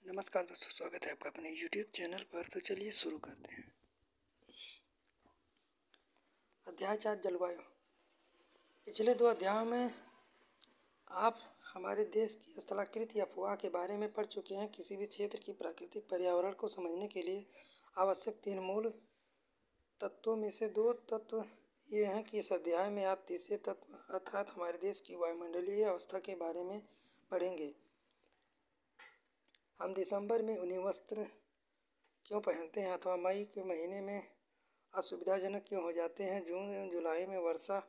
नमस्कार दोस्तों, स्वागत है आपका अपने YouTube चैनल पर। तो चलिए शुरू करते हैं। अध्याय 4 जलवायु। पिछले 2 अध्यायों में आप हमारे देश की स्थलाकृति अफवाह के बारे में पढ़ चुके हैं। किसी भी क्षेत्र की प्राकृतिक पर्यावरण को समझने के लिए आवश्यक 3 मूल तत्वों में से 2 तत्व ये हैं कि इस अध्याय में आप तीसरे तत्व अर्थात हमारे देश की वायुमंडलीय अवस्था के बारे में पढ़ेंगे। हम दिसंबर में ऊनी वस्त्र क्यों पहनते हैं अथवा मई के महीने में असुविधाजनक क्यों हो जाते हैं, जून एवं जुलाई में वर्षा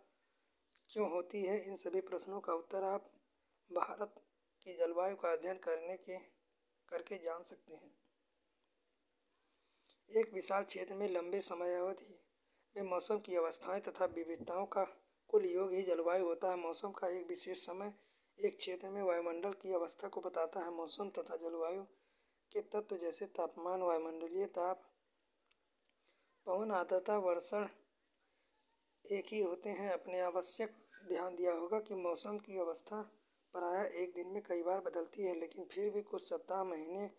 क्यों होती है, इन सभी प्रश्नों का उत्तर आप भारत की जलवायु का अध्ययन करके जान सकते हैं। एक विशाल क्षेत्र में लंबे समयावधि में मौसम की अवस्थाएं तथा विविधताओं का कुल योग ही जलवायु होता है। मौसम का एक विशेष समय एक क्षेत्र में वायुमंडल की अवस्था को बताता है। मौसम तथा जलवायु के तत्व जैसे तापमान, वायुमंडलीय दाब, पवन, आर्द्रता, वर्षण एक ही होते हैं। अपने आवश्यक ध्यान दिया होगा कि मौसम की अवस्था प्रायः एक दिन में कई बार बदलती है, लेकिन फिर भी कुछ सप्ताह महीने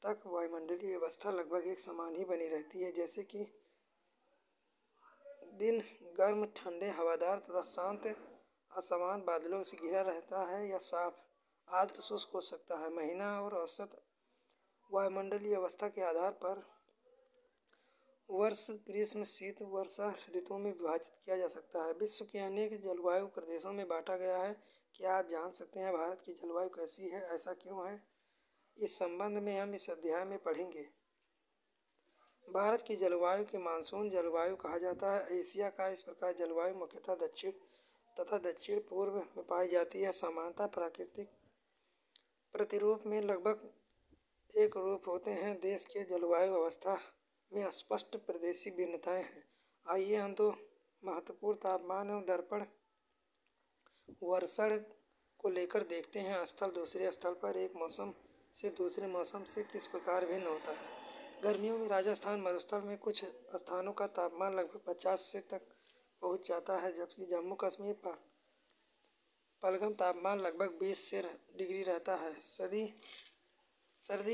तक वायुमंडलीय अवस्था लगभग एक समान ही बनी रहती है। जैसे कि दिन गर्म, ठंडे, हवादार तथा शांत, असमान बादलों से घिरा रहता है या साफ, आर्द्र, शुष्क हो सकता है। महीना और औसत वायुमंडलीय अवस्था के आधार पर वर्ष ग्रीष्म, शीत, वर्षा ऋतुओं में विभाजित किया जा सकता है। विश्व के अनेक जलवायु प्रदेशों में बांटा गया है। क्या आप जान सकते हैं भारत की जलवायु कैसी है, ऐसा क्यों है? इस संबंध में हम इस अध्याय में पढ़ेंगे। भारत की जलवायु के मानसून जलवायु कहा जाता है। एशिया का इस प्रकार जलवायु मुख्यतः दक्षिण तथा दक्षिण पूर्व में पाई जाती है। सामान्यतः प्राकृतिक प्रतिरूप में लगभग एक रूप होते हैं। देश के जलवायु अवस्था में स्पष्ट प्रदेशीय भिन्नताएं हैं। आइए हम 2 महत्वपूर्ण तापमान एवं दर्पण वर्षण को लेकर देखते हैं। स्थल दूसरे स्थल पर एक मौसम से दूसरे मौसम से किस प्रकार भिन्न होता है। गर्मियों में राजस्थान मरुस्थल में कुछ स्थानों का तापमान लगभग 50 से तक पहुंच जाता है, जबकि जम्मू कश्मीर पर पलगम तापमान लगभग 20 डिग्री रहता है। सर्दी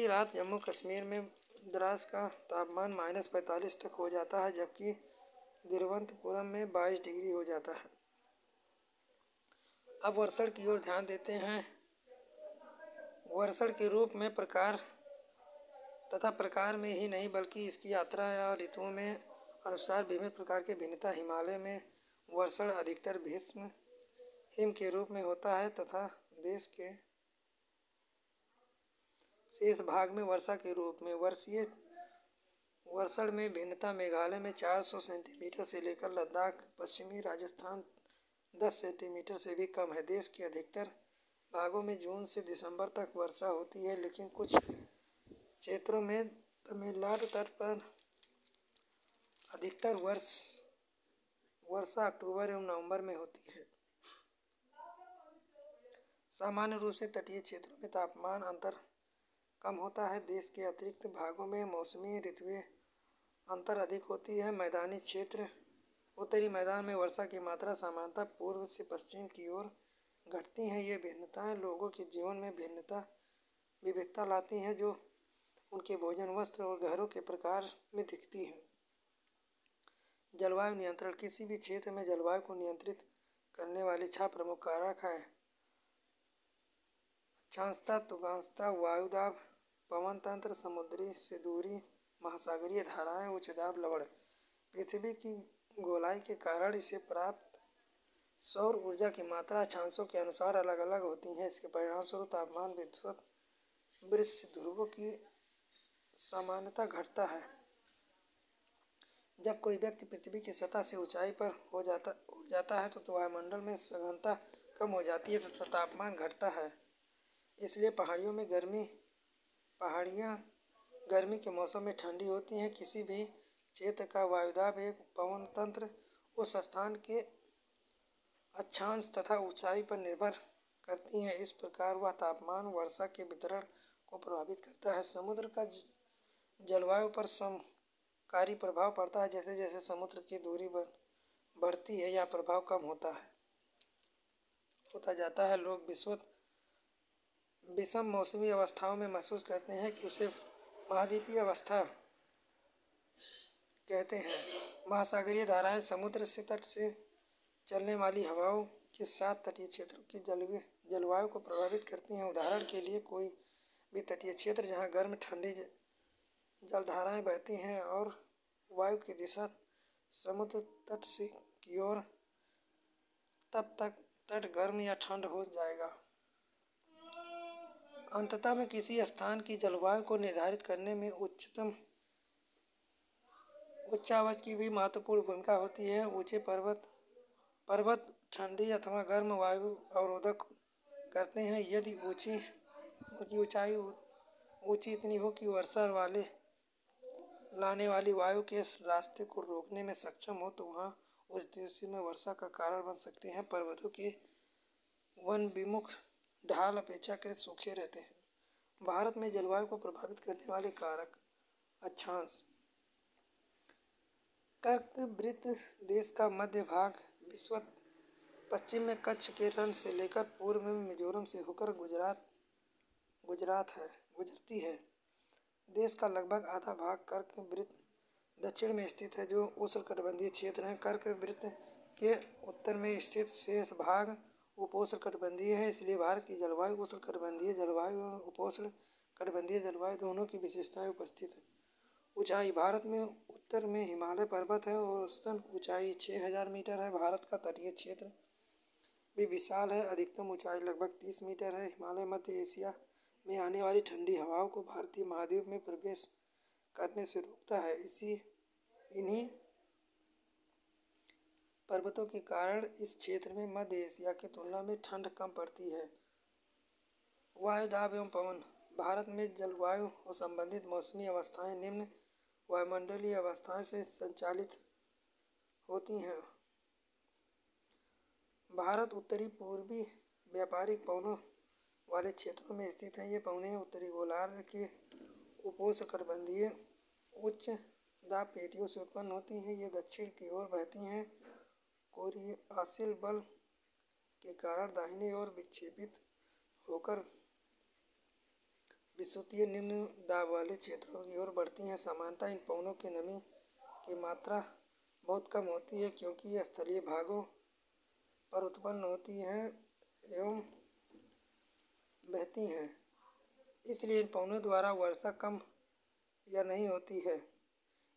रात जम्मू कश्मीर में द्रास का तापमान -45 तक हो जाता है, जबकि तिरुवनंतपुरम में 22 डिग्री हो जाता है। अब वर्षण की ओर ध्यान देते हैं। वर्षण के रूप में प्रकार तथा प्रकार में ही नहीं बल्कि इसकी यात्रा या ऋतुओं में अनुसार विभिन्न प्रकार की भिन्नता। हिमालय में वर्षण अधिकतर भीष्म हिम के रूप में होता है तथा देश के शेष भाग में वर्षा के रूप में। वर्षीय वर्षण में भिन्नता मेघालय में 400 सेंटीमीटर से लेकर लद्दाख, पश्चिमी राजस्थान 10 सेंटीमीटर से भी कम है। देश के अधिकतर भागों में जून से दिसंबर तक वर्षा होती है, लेकिन कुछ क्षेत्रों में तमिलनाडु तट पर अधिकतर वर्षा अक्टूबर एवं नवंबर में होती है। सामान्य रूप से तटीय क्षेत्रों में तापमान अंतर कम होता है। देश के अतिरिक्त भागों में मौसमी ऋतुएं अंतर अधिक होती है। मैदानी क्षेत्र उत्तरी मैदान में वर्षा की मात्रा सामान्यतः पूर्व से पश्चिम की ओर घटती हैं। ये भिन्नताएं लोगों के जीवन में विविधता लाती हैं, जो उनके भोजन, वस्त्र और घरों के प्रकार में दिखती है। जलवायु नियंत्रण। किसी भी क्षेत्र में जलवायु को नियंत्रित करने वाले 6 प्रमुख कारक हैं। अक्षांशता, तुंगांशता, वायुदाब, पवन तंत्र, समुद्री से दूरी, महासागरीय धाराएं, उच्च दाब, लवण। पृथ्वी की गोलाई के कारण इसे प्राप्त सौर ऊर्जा की मात्रा अक्षांशों के अनुसार अलग अलग होती है। इसके परिणामस्वरूप तापमान, विद्युत वृक्ष, ध्रुवों की सामान्यता घटता है। जब कोई व्यक्ति पृथ्वी की सतह से ऊंचाई पर हो जाता है तो वायुमंडल में सघनता कम हो जाती है तथा तापमान घटता है। इसलिए पहाड़ियाँ गर्मी के मौसम में ठंडी होती हैं। किसी भी क्षेत्र का वायुदाब एक पवन तंत्र उस स्थान के अक्षांश तथा ऊंचाई पर निर्भर करती हैं। इस प्रकार वह तापमान वर्षा के वितरण को प्रभावित करता है। समुद्र का जलवायु पर समकारी प्रभाव पड़ता है। जैसे जैसे समुद्र की दूरी बढ़ती है, यह प्रभाव कम होता जाता है। लोग विश्व विषम मौसमी अवस्थाओं में महसूस करते हैं कि उसे महाद्वीपीय अवस्था कहते हैं। महासागरीय धाराएं समुद्र से तट से चलने वाली हवाओं के साथ तटीय क्षेत्रों की जलवायु को प्रभावित करती हैं। उदाहरण के लिए कोई भी तटीय क्षेत्र जहां गर्म ठंडी जलधाराएं बहती हैं और वायु की दिशा समुद्र तट से की ओर, तब तक तट गर्म या ठंड हो जाएगा। अंततः में किसी स्थान की जलवायु को निर्धारित करने में उच्चावच की भी महत्वपूर्ण भूमिका होती है। ऊंचे पर्वत ठंडी अथवा गर्म वायु अवरोधक करते हैं। यदि उनकी ऊंचाई ऊंची इतनी हो कि वर्षा लाने वाली वायु के रास्ते को रोकने में सक्षम हो तो वहाँ उस देश में वर्षा का कारण बन सकते हैं। पर्वतों के वन विमुख ढाल अपेक्षाकृत सूखे रहते हैं। भारत में जलवायु को प्रभावित करने वाले कारक अक्षांश। कर्कवृत्त देश का मध्य भाग विषुवत पश्चिम में कच्छ के रण से लेकर पूर्व में मिजोरम से होकर गुजरती है। देश का लगभग आधा भाग कर्कवृत्त दक्षिण में स्थित है, जो उष्णकटिबंधीय क्षेत्र है। कर्कवृत्त के उत्तर में स्थित शेष भाग उपोष्णकटिबंधीय है। इसलिए भारत की जलवायु उष्णकटिबंधीय जलवायु और उपोष्णकटिबंधीय जलवायु दोनों की विशेषताएं उपस्थित है। ऊंचाई। भारत में उत्तर में हिमालय पर्वत है और औसतन ऊंचाई 6000 मीटर है। भारत का तटीय क्षेत्र भी विशाल है। अधिकतम ऊंचाई लगभग 30 मीटर है। हिमालय मध्य एशिया में आने वाली ठंडी हवाओं को भारतीय महाद्वीप में प्रवेश करने से रोकता है। इन्हीं पर्वतों के कारण इस क्षेत्र में मध्य एशिया की तुलना में ठंड कम पड़ती है। वायु दाब एवं पवन। भारत में जलवायु और संबंधित मौसमी अवस्थाएं निम्न वायुमंडलीय अवस्थाएं से संचालित होती हैं। भारत उत्तरी पूर्वी व्यापारिक पवनों वाले क्षेत्रों में स्थित है। ये पवनें उत्तरी गोलार्ध के उपोष्णकटिबंधीय उच्च दाब पेटियों से उत्पन्न होती हैं। ये दक्षिण की ओर बहती हैं। कोरियासिल बल के कारण दाहिनी ओर विक्षेपित होकर विषुवतीय निम्न दाब वाले क्षेत्रों की ओर बढ़ती हैं। सामान्यतः इन पवनों की नमी की मात्रा बहुत कम होती है, क्योंकि ये स्थलीय भागों पर उत्पन्न होती हैं एवं बहती हैं। इसलिए इन पवनों द्वारा वर्षा कम या नहीं होती है।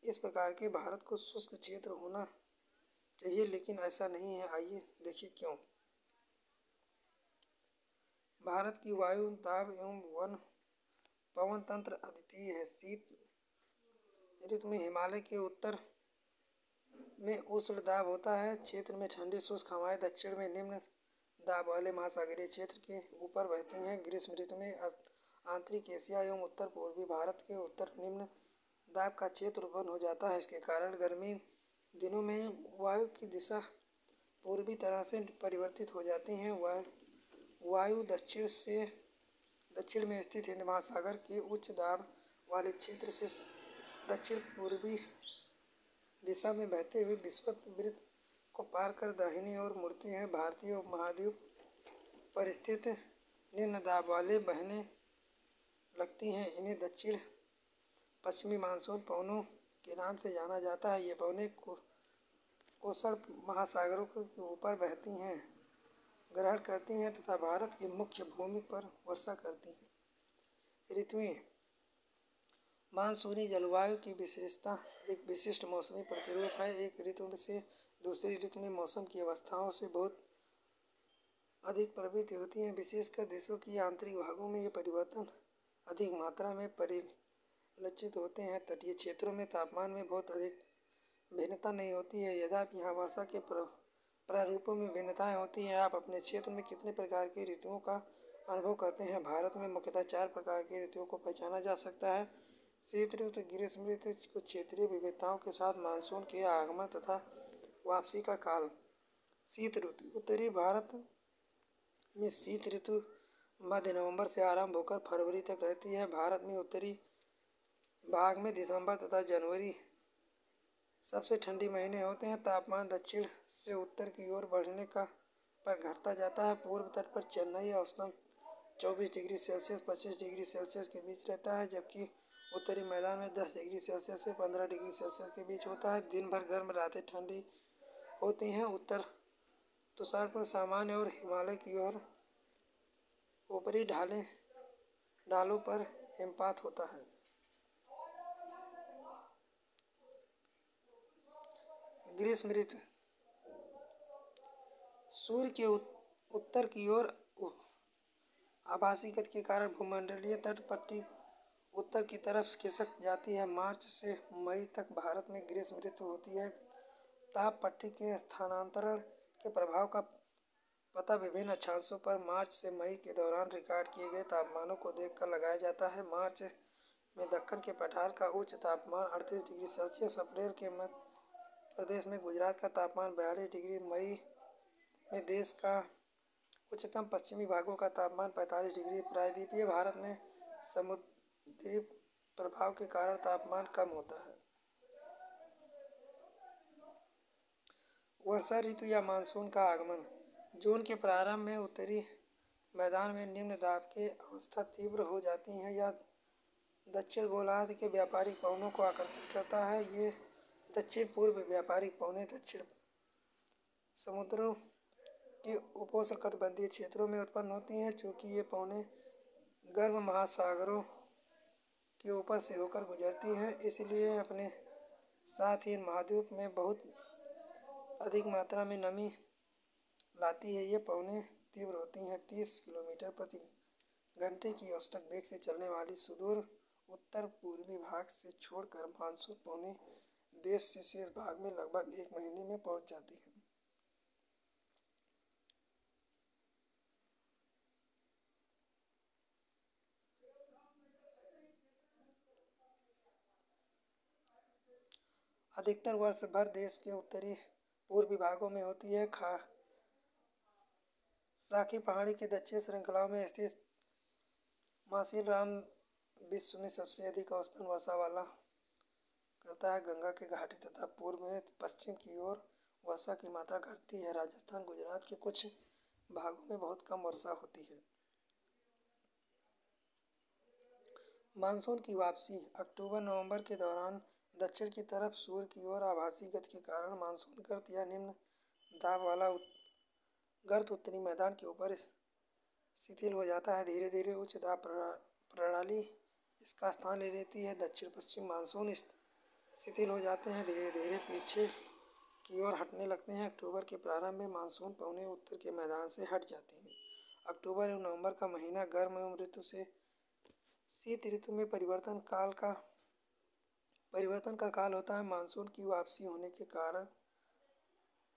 इस प्रकार के भारत को शुष्क क्षेत्र होना चाहिए, लेकिन ऐसा नहीं है। आइए देखिए क्यों। भारत की वायु दाब एवं पवन तंत्र अद्वितीय है। शीत ऋतु में हिमालय के उत्तर में उष्ण दाब होता है। क्षेत्र में ठंडी शुष्क हवाएं दक्षिण में निम्न दाब वाले महासागरीय क्षेत्र के ऊपर बहती हैं। ग्रीष्म ऋतु में आंतरिक एशिया एवं उत्तर पूर्वी भारत के उत्तर निम्न दाब का क्षेत्र उत्पन्न हो जाता है। इसके कारण गर्मी दिनों में वायु की दिशा पूर्वी तरह से परिवर्तित हो जाती है। वायु दक्षिण में स्थित हिंद महासागर के उच्च दाब वाले क्षेत्र से दक्षिण पूर्वी दिशा में बहते हुए विषुवत को पार कर दाहिनी ओर मुड़ते हैं। भारतीय उपमहाद्वीप पर स्थित निम्न दाब वाले बहने लगती हैं। इन्हें दक्षिण पश्चिमी मानसून पवनों के नाम से जाना जाता है। ये पवनें कोसड़ महासागरों के ऊपर बहती हैं, ग्रहण करती हैं तथा भारत की मुख्य भूमि पर वर्षा करती हैं। ऋतुएं। मानसूनी जलवायु की विशेषता एक विशिष्ट मौसमी प्रतिरूप है। एक ऋतु से दूसरी ऋतु में मौसम की अवस्थाओं से बहुत अधिक प्रभावित होती हैं। विशेषकर देशों की आंतरिक भागों में ये परिवर्तन अधिक मात्रा में परिलक्षित होते हैं। तटीय क्षेत्रों में तापमान में बहुत अधिक भिन्नता नहीं होती है। यद्यपि यहाँ वर्षा के प्रारूपों में भिन्नताएं होती हैं। आप अपने क्षेत्र में कितने प्रकार की ऋतुओं का अनुभव करते हैं? भारत में मुख्यतः 4 प्रकार की ऋतुओं को पहचाना जा सकता है। शीत ऋतु, ग्रीष्म ऋतु, कुछ क्षेत्रीय विविधताओं के साथ मानसून के आगमन तथा वापसी का काल। शीत ऋतु। उत्तरी भारत में शीत ऋतु मध्य नवंबर से आरंभ होकर फरवरी तक रहती है। भारत में उत्तरी भाग में दिसंबर तथा जनवरी सबसे ठंडी महीने होते हैं। तापमान दक्षिण से उत्तर की ओर बढ़ने पर घटता जाता है। पूर्व तट पर चेन्नई औसतन 24 डिग्री सेल्सियस 25 डिग्री सेल्सियस के बीच रहता है, जबकि उत्तरी मैदान में 10 डिग्री सेल्सियस से 15 डिग्री सेल्सियस के बीच होता है। दिन भर गर्म, रातें ठंडी होती हैं। उत्तर तुषारपुर सामान्य और हिमालय की ओर ऊपरी ढालों पर हिमपात होता है। ग्रीष्म ऋतु सूर्य के उत्तर की ओर आभासी गति के कारण भूमंडलीय तट पट्टी उत्तर की तरफ खिसक जाती है। मार्च से मई तक भारत में ग्रीष्म ऋतु होती है। ताप पट्टी के स्थानांतरण के प्रभाव का पता विभिन्न अक्षांशों पर मार्च से मई के दौरान रिकॉर्ड किए गए तापमानों को देखकर लगाया जाता है। मार्च में दक्कन के पठार का उच्च तापमान 38 डिग्री सेल्सियस, अप्रैल के मध्य प्रदेश में गुजरात का तापमान 42 डिग्री, मई में देश का उच्चतम पश्चिमी भागों का तापमान 45 डिग्री। प्रायद्वीपीय भारत में समुद्री प्रभाव के कारण तापमान कम होता है। वर्षा ऋतु या मानसून का आगमन जून के प्रारंभ में उत्तरी मैदान में निम्न दाब की अवस्था तीव्र हो जाती है। यह दक्षिण गोलार्ध के व्यापारिक पवनों को आकर्षित करता है। ये दक्षिण पूर्व व्यापारिक पवनें दक्षिण समुद्रों के उपोष्णकटिबंधीय क्षेत्रों में उत्पन्न होती हैं। चूँकि ये पवनें गर्म महासागरों के ऊपर से होकर गुजरती हैं, इसलिए अपने साथ ही इन महाद्वीप में बहुत अधिक मात्रा में नमी लाती है। ये पवनें तीव्र होती हैं। 30 किलोमीटर प्रति घंटे की औसत वेग से चलने वाली सुदूर उत्तर पूर्वी भाग से छोड़कर मानसून पवनें देश के शेष भाग में लगभग एक महीने में पहुंच जाती हैं। अधिकतर वर्ष भर देश के उत्तरी पूर्वी भागों में होती है। साकी पहाड़ी की दक्षिण श्रृंखलाओं में स्थित मासिलराम विश्व में सबसे अधिक औसतन वर्षा वाला करता है। गंगा के घाटी तथा पूर्व में पश्चिम की ओर वर्षा की मात्रा घटती है। राजस्थान, गुजरात के कुछ भागों में बहुत कम वर्षा होती है। मानसून की वापसी अक्टूबर-नवंबर के दौरान दक्षिण की तरफ सूर्य की ओर आभासी गति के कारण मानसून गर्त या निम्न दाब वाला गर्त उत्तरी मैदान के ऊपर शिथिल हो जाता है। धीरे धीरे उच्च दाब प्रणाली इसका स्थान ले लेती है। दक्षिण पश्चिम मानसून शिथिल हो जाते हैं, धीरे धीरे पीछे की ओर हटने लगते हैं। अक्टूबर के प्रारंभ में मानसून पवनें उत्तर के मैदान से हट जाती हैं। अक्टूबर एवं नवंबर का महीना गर्म एवं ऋतु से शीत ऋतु में परिवर्तन का काल होता है। मानसून की वापसी होने के कारण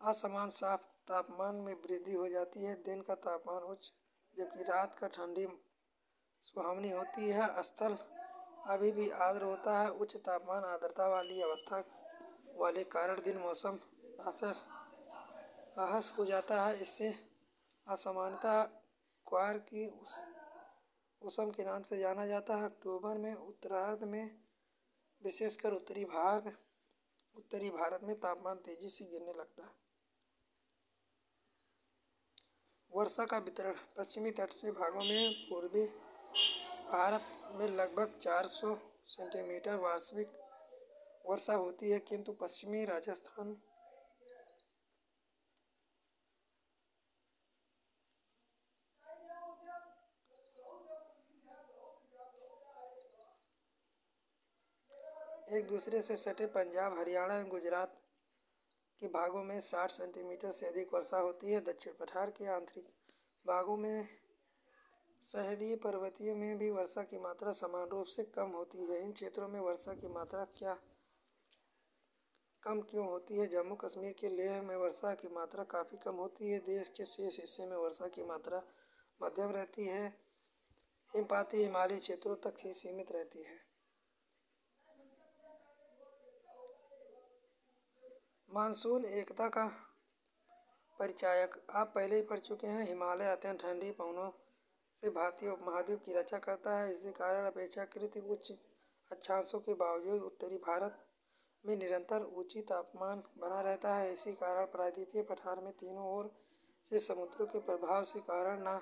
असमान साफ तापमान में वृद्धि हो जाती है। दिन का तापमान उच्च जबकि रात का ठंडी सुहावनी होती है। स्थल अभी भी आर्द्र होता है। उच्च तापमान आर्द्रता वाली अवस्था वाले कारण दिन मौसम आहस हो जाता है। इससे असमानता क्वार की मौसम के नाम से जाना जाता है। अक्टूबर में उत्तरार्ध में विशेषकर उत्तरी भारत में तापमान तेजी से गिरने लगता है। वर्षा का वितरण पश्चिमी तट से भागों में पूर्वी भारत में लगभग 400 सेंटीमीटर वार्षिक वर्षा होती है, किंतु पश्चिमी राजस्थान एक दूसरे से सटे पंजाब, हरियाणा एवं गुजरात के भागों में 60 सेंटीमीटर से अधिक वर्षा होती है। दक्षिण पठार के आंतरिक भागों में सह्याद्री पर्वतीय में भी वर्षा की मात्रा समान रूप से कम होती है। इन क्षेत्रों में वर्षा की मात्रा कम क्यों होती है? जम्मू कश्मीर के लेह में वर्षा की मात्रा काफ़ी कम होती है। देश के शेष हिस्से में वर्षा की मात्रा मध्यम रहती है। हिमपाती हिमालयी क्षेत्रों तक ही सीमित रहती है। मानसून एकता का परिचायक आप पहले ही पढ़ चुके हैं। हिमालय अत्यंत ठंडी पवनों से भारतीय उपमहाद्वीप की रक्षा करता है। इसी कारण अपेक्षाकृत उच्च अक्षांशों के बावजूद उत्तरी भारत में निरंतर ऊंची तापमान बना रहता है। इसी कारण प्रायद्वीपीय पठार में तीनों ओर से समुद्रों के प्रभाव के कारण न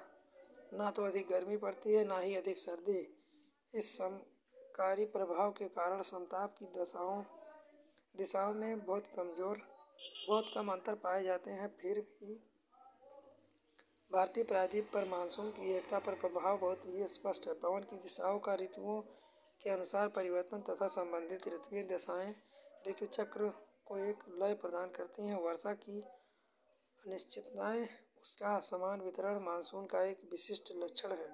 ना तो अधिक गर्मी पड़ती है ना ही अधिक सर्दी। इस समकारी प्रभाव के कारण संताप की दिशाओं में बहुत कम अंतर पाए जाते हैं। फिर भी भारतीय प्रायद्वीप पर मानसून की एकता पर प्रभाव बहुत ही स्पष्ट है। पवन की दिशाओं का ऋतुओं के अनुसार परिवर्तन तथा संबंधित ऋतुएं दशाएं ऋतु चक्र को एक लय प्रदान करती हैं। वर्षा की अनिश्चितताएं उसका असमान वितरण मानसून का एक विशिष्ट लक्षण है।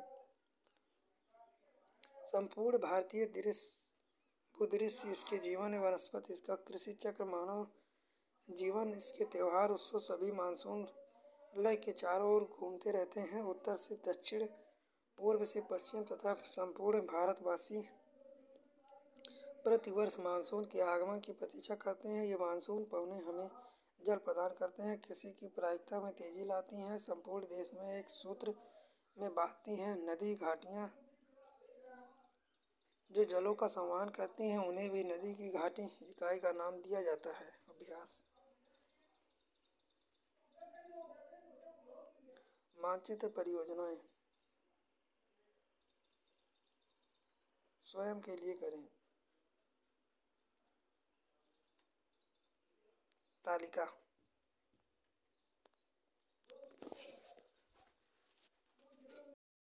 संपूर्ण भारतीय भूदृश्य, इसके जीवन वनस्पति, इसका कृषि चक्र, मानव जीवन, इसके त्योहार उत्सव सभी मानसून लय के चारों ओर घूमते रहते हैं। उत्तर से दक्षिण, पूर्व से पश्चिम तथा संपूर्ण भारतवासी प्रतिवर्ष मानसून के आगमन की प्रतीक्षा करते हैं। ये मानसून पवनें हमें जल प्रदान करते हैं, कृषि की प्रायिकता में तेजी लाती हैं, संपूर्ण देश में एक सूत्र में बांधती हैं। नदी घाटियाँ जो जलों का संवहन करती हैं उन्हें भी नदी की घाटी इकाई का नाम दिया जाता है। अभ्यास मानचित्र परियोजनाएं स्वयं के लिए करें। तालिका